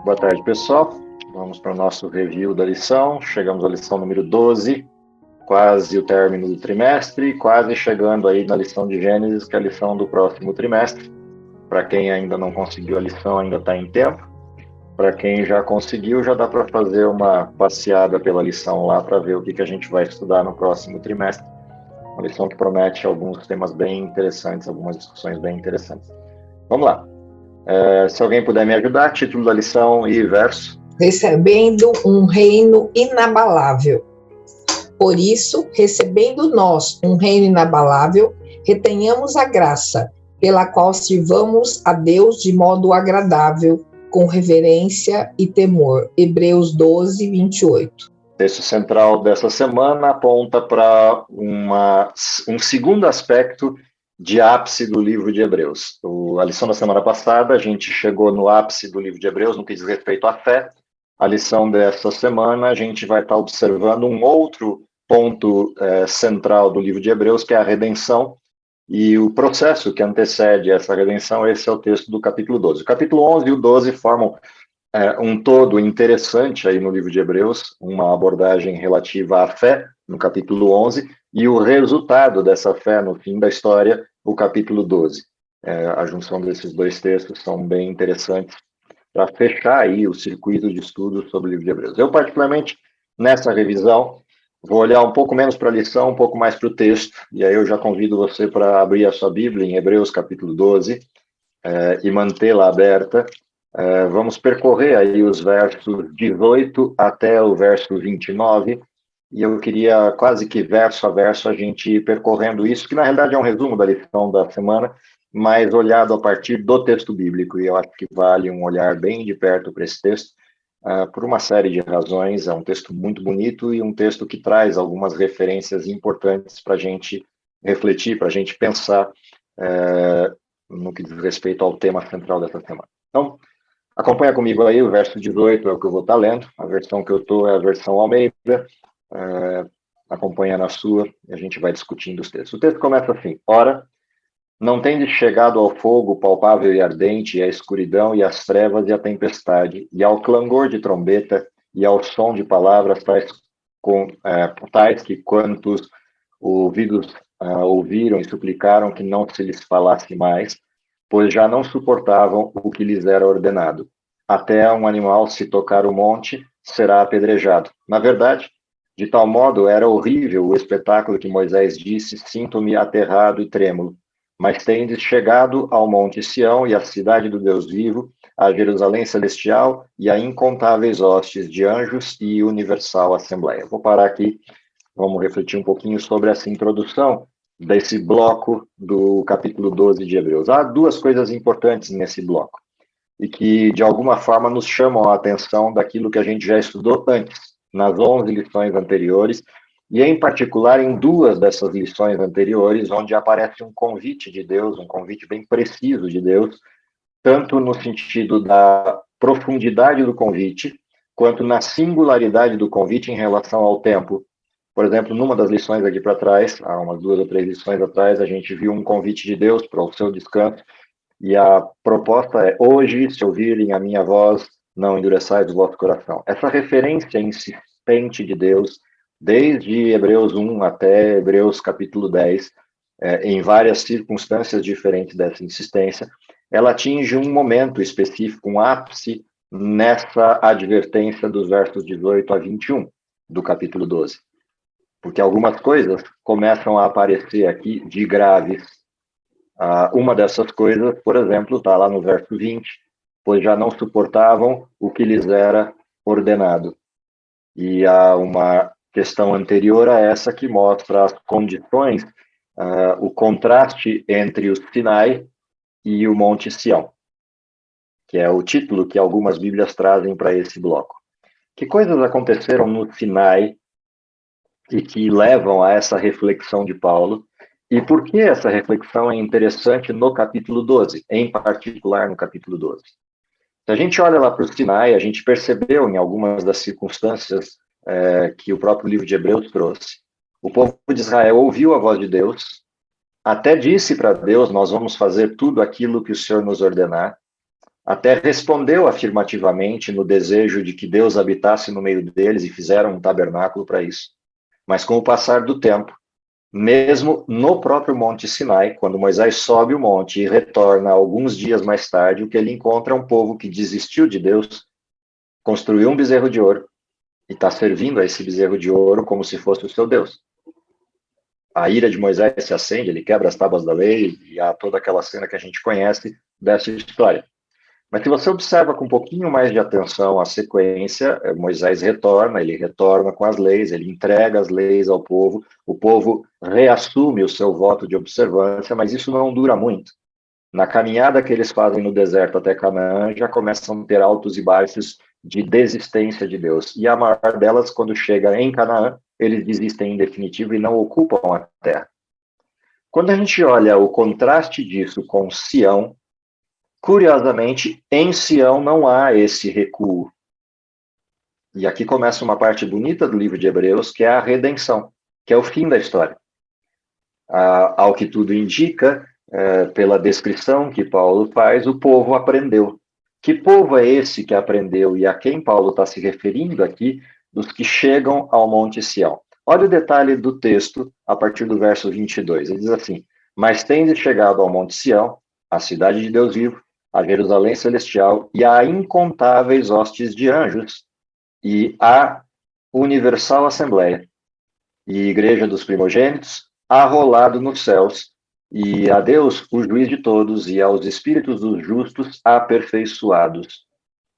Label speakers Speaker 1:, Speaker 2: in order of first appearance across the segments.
Speaker 1: Boa tarde, pessoal. Vamos para o nosso review da lição. Chegamos à lição número 12, quase o término do trimestre, quase chegando aí na lição de Gênesis, que é a lição do próximo trimestre. Para quem ainda não conseguiu a lição, ainda está em tempo. Para quem já conseguiu, já dá para fazer uma passeada pela lição lá para ver o que a gente vai estudar no próximo trimestre. Uma lição que promete alguns temas bem interessantes, algumas discussões bem interessantes. Vamos lá. Se alguém puder me ajudar, título da lição e verso.
Speaker 2: Recebendo um reino inabalável. Por isso, recebendo nós um reino inabalável, retenhamos a graça, pela qual sirvamos a Deus de modo agradável, com reverência e temor. Hebreus 12, 28.
Speaker 1: O texto central dessa semana aponta para um segundo aspecto de ápice do livro de Hebreus. A lição da semana passada, a gente chegou no ápice do livro de Hebreus, no que diz respeito à fé. A lição dessa semana, a gente vai estar observando um outro ponto central do livro de Hebreus, que é a redenção, e o processo que antecede essa redenção. Esse é o texto do capítulo 12. O capítulo 11 e o 12 formam um todo interessante aí no livro de Hebreus, uma abordagem relativa à fé, no capítulo 11, e o resultado dessa fé no fim da história, o capítulo 12. A junção desses dois textos são bem interessantes para fechar aí o circuito de estudos sobre o livro de Hebreus. Eu, particularmente, nessa revisão, vou olhar um pouco menos para a lição, um pouco mais para o texto, e aí eu já convido você para abrir a sua Bíblia em Hebreus capítulo 12 e mantê-la aberta. Vamos percorrer aí os versos 18 até o verso 29, e eu queria quase que verso a verso a gente ir percorrendo isso, que na realidade é um resumo da lição da semana, mas olhado a partir do texto bíblico, e eu acho que vale um olhar bem de perto para esse texto, por uma série de razões. É um texto muito bonito e um texto que traz algumas referências importantes para a gente refletir, para a gente pensar no que diz respeito ao tema central dessa semana. Então, acompanha comigo aí, o verso 18 é o que eu vou estar lendo, a versão que eu estou é a versão Almeida, acompanha na sua, e a gente vai discutindo os textos. O texto começa assim: Ora, não tendes chegado ao fogo palpável e ardente, e à escuridão, e às trevas, e à tempestade, e ao clangor de trombeta, e ao som de palavras tais que quantos ouvidos ouviram e suplicaram que não se lhes falasse mais, pois já não suportavam o que lhes era ordenado. Até um animal, se tocar o monte, será apedrejado. Na verdade, de tal modo era horrível o espetáculo que Moisés disse: sinto-me aterrado e trêmulo. Mas tendes chegado ao monte Sião e à cidade do Deus vivo, a Jerusalém celestial e a incontáveis hostes de anjos e universal assembleia. Vou parar aqui, vamos refletir um pouquinho sobre essa introdução desse bloco do capítulo 12 de Hebreus. Há duas coisas importantes nesse bloco, e que, de alguma forma, nos chamam a atenção daquilo que a gente já estudou antes, nas 11 lições anteriores, e, em particular, em duas dessas lições anteriores, onde aparece um convite de Deus, um convite bem preciso de Deus, tanto no sentido da profundidade do convite, quanto na singularidade do convite em relação ao tempo. Por exemplo, numa das lições aqui para trás, há umas 2 ou 3 lições atrás, a gente viu um convite de Deus para o seu descanso, e a proposta é: hoje, se ouvirem a minha voz, não endureçais o vosso coração. Essa referência insistente de Deus, desde Hebreus 1 até Hebreus capítulo 10, em várias circunstâncias diferentes dessa insistência, ela atinge um momento específico, um ápice, nessa advertência dos versos 18 a 21 do capítulo 12. Porque algumas coisas começam a aparecer aqui de graves. Uma dessas coisas, por exemplo, está lá no verso 20, pois já não suportavam o que lhes era ordenado. E há uma questão anterior a essa que mostra as condições, o contraste entre o Sinai e o Monte Sião, que é o título que algumas Bíblias trazem para esse bloco. Que coisas aconteceram no Sinai e que levam a essa reflexão de Paulo? E por que essa reflexão é interessante no capítulo 12, em particular no capítulo 12? Se a gente olha lá para o Sinai, a gente percebeu em algumas das circunstâncias que o próprio livro de Hebreus trouxe. O povo de Israel ouviu a voz de Deus, até disse para Deus: nós vamos fazer tudo aquilo que o Senhor nos ordenar. até respondeu afirmativamente no desejo de que Deus habitasse no meio deles e fizeram um tabernáculo para isso. Mas com o passar do tempo, mesmo no próprio Monte Sinai, quando Moisés sobe o monte e retorna alguns dias mais tarde, o que ele encontra é um povo que desistiu de Deus, construiu um bezerro de ouro e está servindo a esse bezerro de ouro como se fosse o seu Deus. A ira de Moisés se acende, ele quebra as tábuas da lei e há toda aquela cena que a gente conhece dessa história. Mas se você observa com um pouquinho mais de atenção a sequência, Moisés retorna, ele retorna com as leis, ele entrega as leis ao povo, o povo reassume o seu voto de observância, mas isso não dura muito. Na caminhada que eles fazem no deserto até Canaã, já começam a ter altos e baixos de desistência de Deus. E a maior delas, quando chega em Canaã, eles desistem em definitivo e não ocupam a terra. Quando a gente olha o contraste disso com Sião, curiosamente, em Sião não há esse recuo. E aqui começa uma parte bonita do livro de Hebreus, que é a redenção, que é o fim da história. Ao que tudo indica, pela descrição que Paulo faz, o povo aprendeu. Que povo é esse que aprendeu e a quem Paulo está se referindo aqui, dos que chegam ao Monte Sião? Olha o detalhe do texto a partir do verso 22. Ele diz assim: mas tendes chegado ao Monte Sião, a cidade de Deus vivo, a Jerusalém celestial e a incontáveis hostes de anjos e a universal assembleia e igreja dos primogênitos, arrolado nos céus, e a Deus, o juiz de todos, e aos espíritos dos justos aperfeiçoados,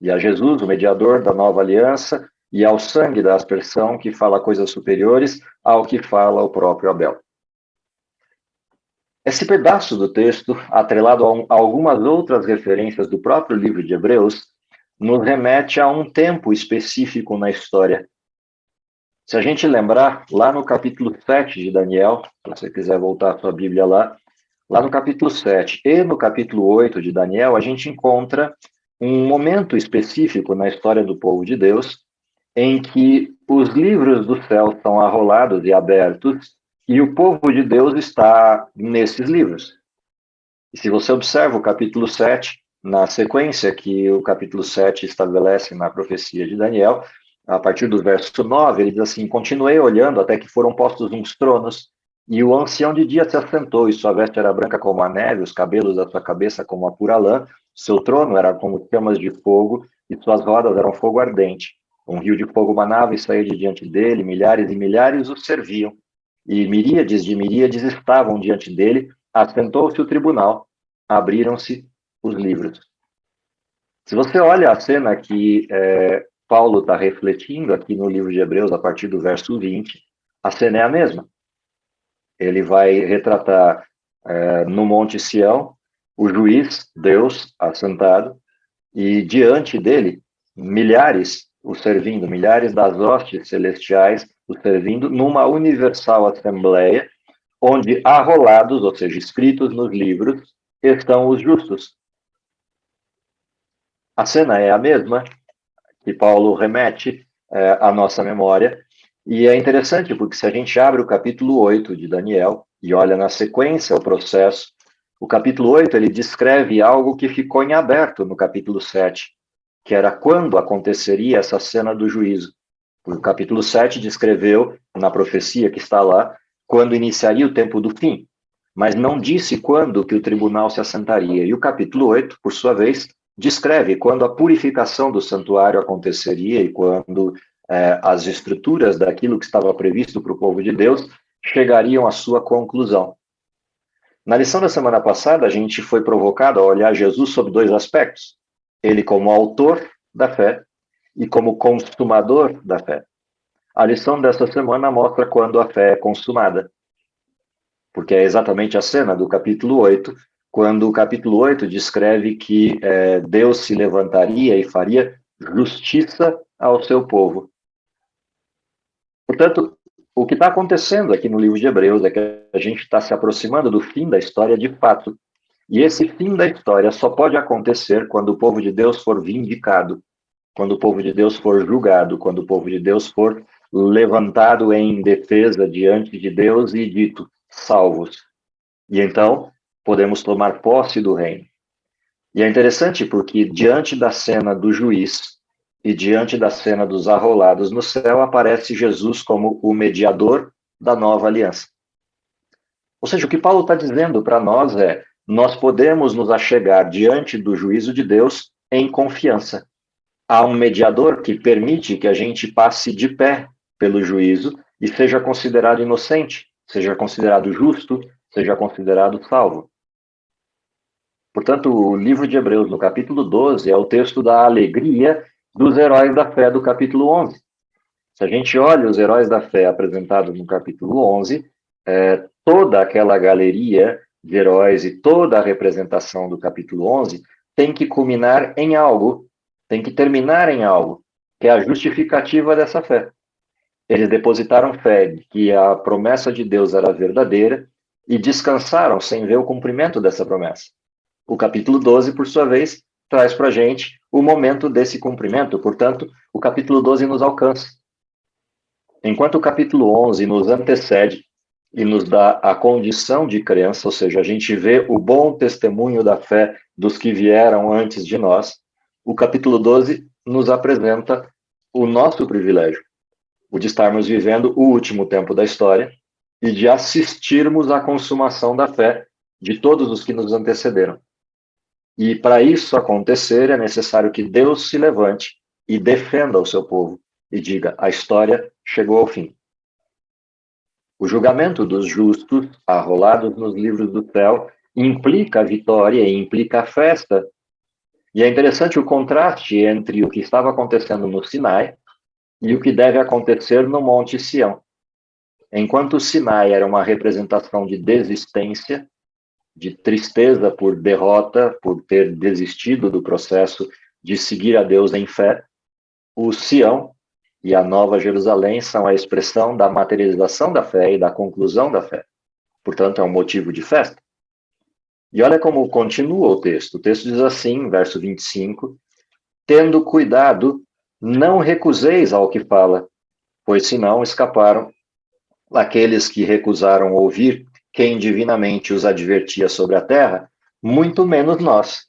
Speaker 1: e a Jesus, o mediador da nova aliança, e ao sangue da aspersão, que fala coisas superiores ao que fala o próprio Abel. Esse pedaço do texto, atrelado a algumas outras referências do próprio livro de Hebreus, nos remete a um tempo específico na história. Se a gente lembrar, lá no capítulo 7 de Daniel, se você quiser voltar a sua Bíblia lá no capítulo 7 e no capítulo 8 de Daniel, a gente encontra um momento específico na história do povo de Deus, em que os livros do céu são arrolados e abertos, e o povo de Deus está nesses livros. E se você observa o capítulo 7, na sequência que o capítulo 7 estabelece na profecia de Daniel, a partir do verso 9, ele diz assim: continuei olhando até que foram postos uns tronos, e o ancião de dia se assentou, e sua veste era branca como a neve, os cabelos da sua cabeça como a pura lã, seu trono era como chamas de fogo, e suas rodas eram fogo ardente. Um rio de fogo manava e saía de diante dele, milhares e milhares o serviam, e miríades de miríades estavam diante dele. Assentou-se o tribunal, abriram-se os livros. Se você olha a cena que Paulo está refletindo aqui no livro de Hebreus, a partir do verso 20, a cena é a mesma. Ele vai retratar no Monte Sião o juiz, Deus, assentado, e diante dele, milhares o servindo, milhares das hostes celestiais o servindo, numa universal assembleia, onde arrolados, ou seja, escritos nos livros, estão os justos. A cena é a mesma que Paulo remete à nossa memória, e é interessante porque se a gente abre o capítulo 8 de Daniel e olha na sequência o processo, o capítulo 8 ele descreve algo que ficou em aberto no capítulo 7, que era quando aconteceria essa cena do juízo. O capítulo 7 descreveu, na profecia que está lá, quando iniciaria o tempo do fim, mas não disse quando que o tribunal se assentaria. E o capítulo 8, por sua vez, descreve quando a purificação do santuário aconteceria e quando as estruturas daquilo que estava previsto para o povo de Deus chegariam à sua conclusão. Na lição da semana passada, a gente foi provocado a olhar Jesus sob dois aspectos. Ele como autor da fé e como consumador da fé. A lição dessa semana mostra quando a fé é consumada, porque é exatamente a cena do capítulo 8, quando o capítulo 8 descreve que Deus se levantaria e faria justiça ao seu povo. Portanto, o que está acontecendo aqui no livro de Hebreus é que a gente está se aproximando do fim da história de fato. E esse fim da história só pode acontecer quando o povo de Deus for vindicado, quando o povo de Deus for julgado, quando o povo de Deus for levantado em defesa diante de Deus e dito, salvos. E então, podemos tomar posse do reino. E é interessante porque diante da cena do juiz e diante da cena dos arrolados no céu, aparece Jesus como o mediador da nova aliança. Ou seja, o que Paulo está dizendo para nós é: nós podemos nos achegar diante do juízo de Deus em confiança. Há um mediador que permite que a gente passe de pé pelo juízo e seja considerado inocente, seja considerado justo, seja considerado salvo. Portanto, o livro de Hebreus, no capítulo 12, é o texto da alegria dos heróis da fé do capítulo 11. Se a gente olha os heróis da fé apresentados no capítulo 11, toda aquela galeria de heróis e toda a representação do capítulo 11 tem que culminar em algo, tem que terminar em algo, que é a justificativa dessa fé. Eles depositaram fé de que a promessa de Deus era verdadeira e descansaram sem ver o cumprimento dessa promessa. O capítulo 12, por sua vez, traz para a gente o momento desse cumprimento, portanto, o capítulo 12 nos alcança. Enquanto o capítulo 11 nos antecede e nos dá a condição de crença, ou seja, a gente vê o bom testemunho da fé dos que vieram antes de nós, o capítulo 12 nos apresenta o nosso privilégio, o de estarmos vivendo o último tempo da história e de assistirmos à consumação da fé de todos os que nos antecederam. E para isso acontecer, é necessário que Deus se levante e defenda o seu povo e diga: a história chegou ao fim. O julgamento dos justos, arrolados nos livros do céu, implica a vitória e implica a festa. E é interessante o contraste entre o que estava acontecendo no Sinai e o que deve acontecer no Monte Sião. Enquanto o Sinai era uma representação de desistência, de tristeza por derrota, por ter desistido do processo de seguir a Deus em fé, o Sião e a Nova Jerusalém são a expressão da materialização da fé e da conclusão da fé. Portanto, é um motivo de festa. E olha como continua o texto. O texto diz assim, verso 25: tendo cuidado, não recuseis ao que fala, pois senão escaparam aqueles que recusaram ouvir quem divinamente os advertia sobre a terra, muito menos nós,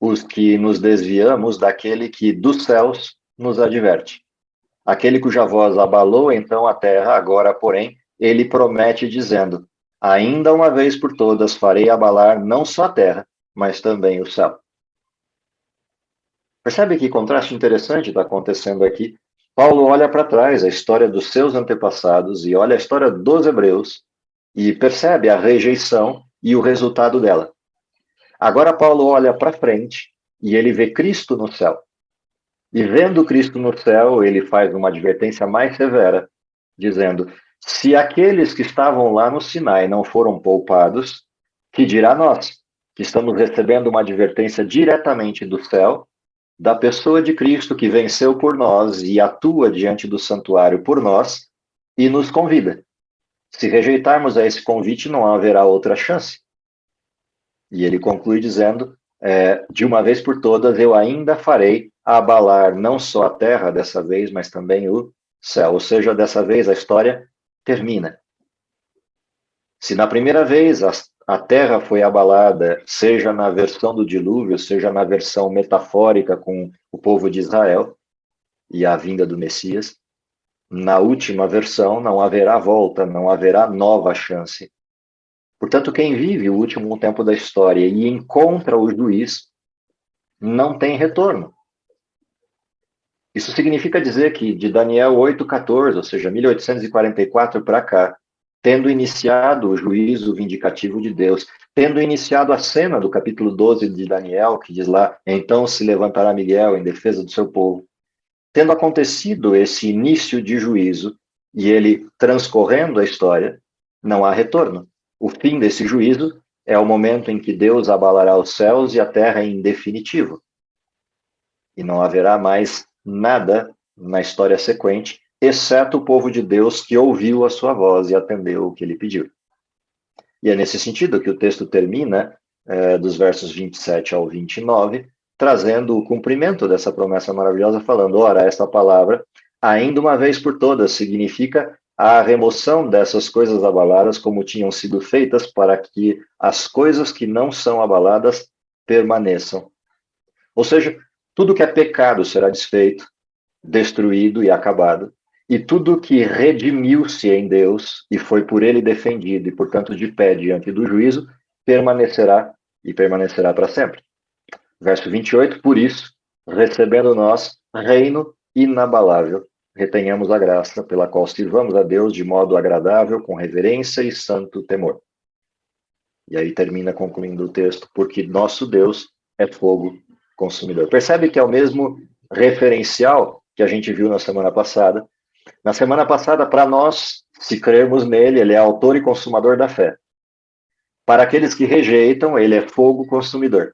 Speaker 1: os que nos desviamos daquele que dos céus nos adverte. Aquele cuja voz abalou então a terra, agora, porém, ele promete dizendo: ainda uma vez por todas farei abalar não só a terra, mas também o céu. Percebe que contraste interessante está acontecendo aqui? Paulo olha para trás a história dos seus antepassados e olha a história dos hebreus e percebe a rejeição e o resultado dela. Agora Paulo olha para frente e ele vê Cristo no céu. E vendo Cristo no céu, ele faz uma advertência mais severa, dizendo: se aqueles que estavam lá no Sinai não foram poupados, que dirá nós, que estamos recebendo uma advertência diretamente do céu, da pessoa de Cristo que venceu por nós e atua diante do santuário por nós e nos convida. Se rejeitarmos a esse convite, não haverá outra chance. E ele conclui dizendo: de uma vez por todas, eu ainda farei abalar não só a terra dessa vez, mas também o céu. Ou seja, dessa vez a história termina. Se na primeira vez a terra foi abalada, seja na versão do dilúvio, seja na versão metafórica com o povo de Israel e a vinda do Messias, na última versão não haverá volta, não haverá nova chance. Portanto, quem vive o último tempo da história e encontra o juiz não tem retorno. Isso significa dizer que de Daniel 8,14, ou seja, 1844 para cá, tendo iniciado o juízo vindicativo de Deus, tendo iniciado a cena do capítulo 12 de Daniel, que diz lá: então se levantará Miguel em defesa do seu povo, tendo acontecido esse início de juízo e ele transcorrendo a história, não há retorno. O fim desse juízo é o momento em que Deus abalará os céus e a terra em definitivo. E não haverá mais nada na história sequente, exceto o povo de Deus que ouviu a sua voz e atendeu o que ele pediu. E é nesse sentido que o texto termina, dos versos 27 ao 29, trazendo o cumprimento dessa promessa maravilhosa, falando: ora, esta palavra, ainda uma vez por todas, significa a remoção dessas coisas abaladas como tinham sido feitas, para que as coisas que não são abaladas permaneçam Ou seja, tudo que é pecado será desfeito, destruído e acabado, e tudo que redimiu-se em Deus e foi por ele defendido e, portanto, de pé diante do juízo, permanecerá e permanecerá para sempre. Verso 28, por isso, recebendo nós reino inabalável, retenhamos a graça pela qual sirvamos a Deus de modo agradável, com reverência e santo temor. E aí termina concluindo o texto, porque nosso Deus é fogo consumidor. Percebe que é o mesmo referencial que a gente viu na semana passada. Na semana passada, para nós, se crermos nele, ele é autor e consumador da fé. Para aqueles que rejeitam, ele é fogo consumidor,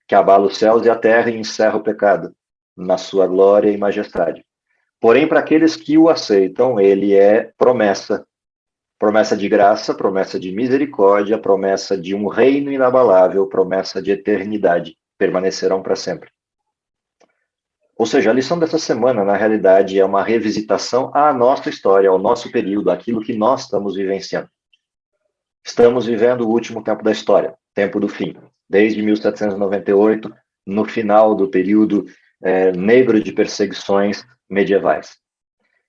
Speaker 1: que abala os céus e a terra e encerra o pecado, na sua glória e majestade. Porém, para aqueles que o aceitam, ele é promessa. Promessa de graça, promessa de misericórdia, promessa de um reino inabalável, promessa de eternidade. Permanecerão para sempre. Ou seja, a lição dessa semana, na realidade, é uma revisitação à nossa história, ao nosso período, aquilo que nós estamos vivenciando. Estamos vivendo o último tempo da história, tempo do fim. Desde 1798, no final do período negro de perseguições medievais.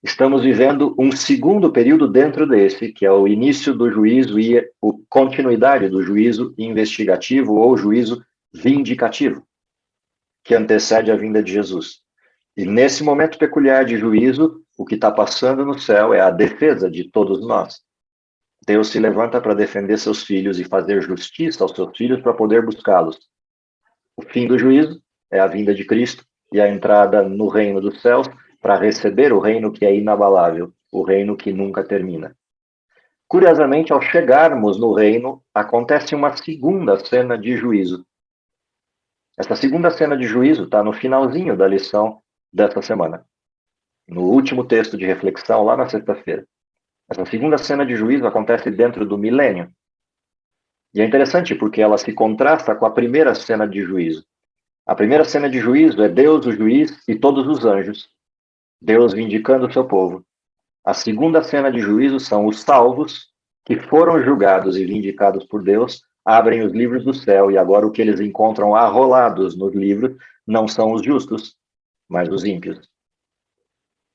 Speaker 1: Estamos vivendo um segundo período dentro desse, que é o início do juízo e a continuidade do juízo investigativo ou juízo vindicativo, que antecede a vinda de Jesus. E nesse momento peculiar de juízo, o que está passando no céu é a defesa de todos nós. Deus se levanta para defender seus filhos e fazer justiça aos seus filhos para poder buscá-los. O fim do juízo é a vinda de Cristo e a entrada no reino dos céus para receber o reino que é inabalável, o reino que nunca termina. Curiosamente, ao chegarmos no reino, acontece uma segunda cena de juízo. Essa segunda cena de juízo está no finalzinho da lição desta semana, no último texto de reflexão, lá na sexta-feira. Essa segunda cena de juízo acontece dentro do milênio. E é interessante porque ela se contrasta com a primeira cena de juízo. A primeira cena de juízo é Deus, o juiz, e todos os anjos. Deus vindicando o seu povo. A segunda cena de juízo são os salvos, que foram julgados e vindicados por Deus, abrem os livros do céu, e agora o que eles encontram arrolados nos livros não são os justos, mas os ímpios.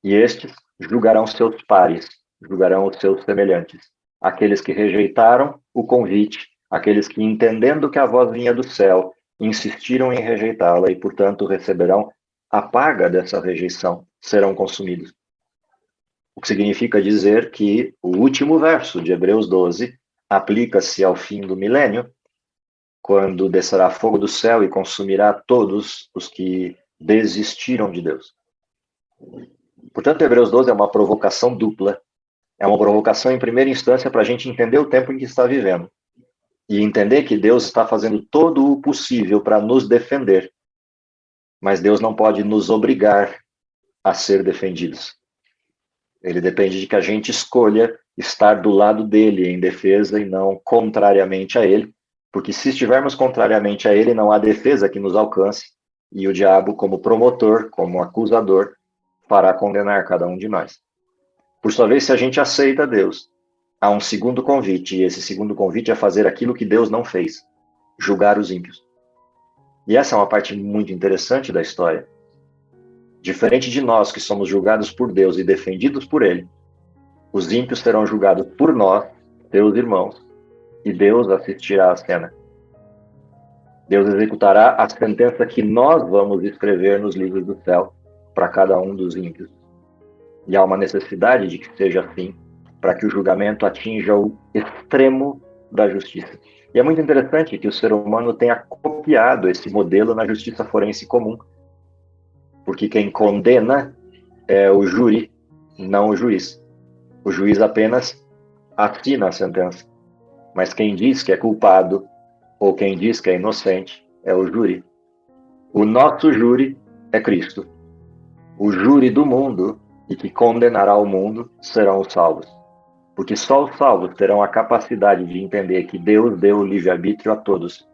Speaker 1: E estes julgarão seus pares, julgarão os seus semelhantes, aqueles que rejeitaram o convite, aqueles que, entendendo que a voz vinha do céu, insistiram em rejeitá-la e, portanto, receberão a paga dessa rejeição, serão consumidos. O que significa dizer que o último verso de Hebreus 12 aplica-se ao fim do milênio, quando descerá fogo do céu e consumirá todos os que desistiram de Deus. Portanto, Hebreus 12 é uma provocação dupla. É uma provocação, em primeira instância, para a gente entender o tempo em que está vivendo. E entender que Deus está fazendo todo o possível para nos defender. Mas Deus não pode nos obrigar a ser defendidos. Ele depende de que a gente escolha estar do lado dele em defesa e não contrariamente a ele. Porque se estivermos contrariamente a ele, não há defesa que nos alcance. E o diabo, como promotor, como acusador, fará condenar cada um de nós. Por sua vez, se a gente aceita Deus, há um segundo convite, e esse segundo convite é fazer aquilo que Deus não fez, julgar os ímpios. E essa é uma parte muito interessante da história. Diferente de nós, que somos julgados por Deus e defendidos por Ele, os ímpios serão julgados por nós, seus irmãos, e Deus assistirá à cena. Deus executará a sentença que nós vamos escrever nos livros do céu para cada um dos ímpios. E há uma necessidade de que seja assim, para que o julgamento atinja o extremo da justiça. E é muito interessante que o ser humano tenha copiado esse modelo na justiça forense comum, porque quem condena é o júri, não o juiz. O juiz apenas assina a sentença, mas quem diz que é culpado ou quem diz que é inocente é o júri. O nosso júri é Cristo. O júri do mundo e que condenará o mundo serão os salvos. Porque só os salvos terão a capacidade de entender que Deus deu o livre-arbítrio a todos,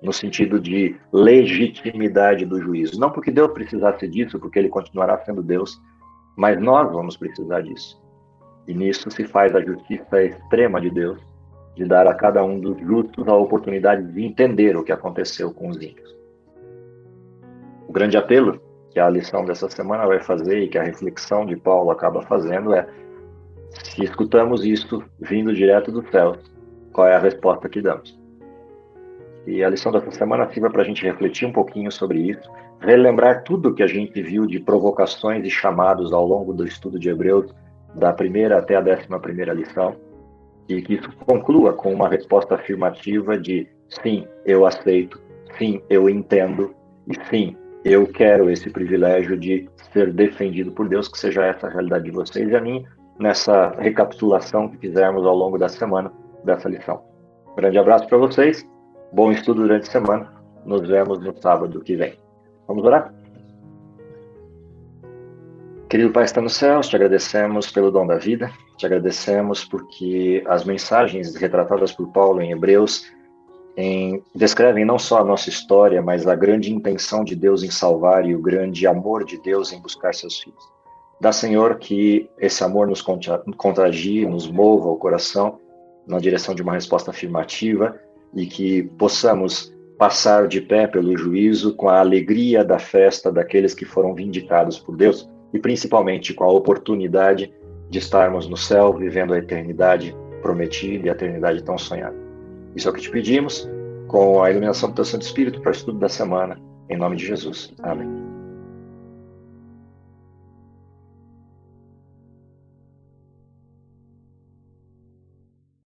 Speaker 1: no sentido de legitimidade do juízo. Não porque Deus precisasse disso, porque ele continuará sendo Deus, mas nós vamos precisar disso. E nisso se faz a justiça extrema de Deus, de dar a cada um dos justos a oportunidade de entender o que aconteceu com os ímpios. grande apelo que a lição dessa semana vai fazer e que a reflexão de Paulo acaba fazendo é: se escutamos isso vindo direto do céu, qual é a resposta que damos? E a lição dessa semana sirva para a gente refletir um pouquinho sobre isso, relembrar tudo que a gente viu de provocações e chamados ao longo do estudo de Hebreus, da primeira até a 11ª lição, e que isso conclua com uma resposta afirmativa de sim, eu aceito, sim, eu entendo, e sim, eu quero esse privilégio de ser defendido por Deus, que seja essa a realidade de vocês e a minha, nessa recapitulação que fizermos ao longo da semana dessa lição. Um grande abraço para vocês, bom estudo durante a semana, nos vemos no sábado que vem. Vamos orar? Querido Pai que está nos céus, te agradecemos pelo dom da vida, te agradecemos porque as mensagens retratadas por Paulo em Hebreus descrevem não só a nossa história, mas a grande intenção de Deus em salvar e o grande amor de Deus em buscar seus filhos. Dá, Senhor, que esse amor nos contagie, nos mova o coração na direção de uma resposta afirmativa e que possamos passar de pé pelo juízo com a alegria da festa daqueles que foram vindicados por Deus e principalmente com a oportunidade de estarmos no céu, vivendo a eternidade prometida e a eternidade tão sonhada. Isso é o que te pedimos, com a iluminação do teu Santo Espírito para o estudo da semana, em nome de Jesus. Amém.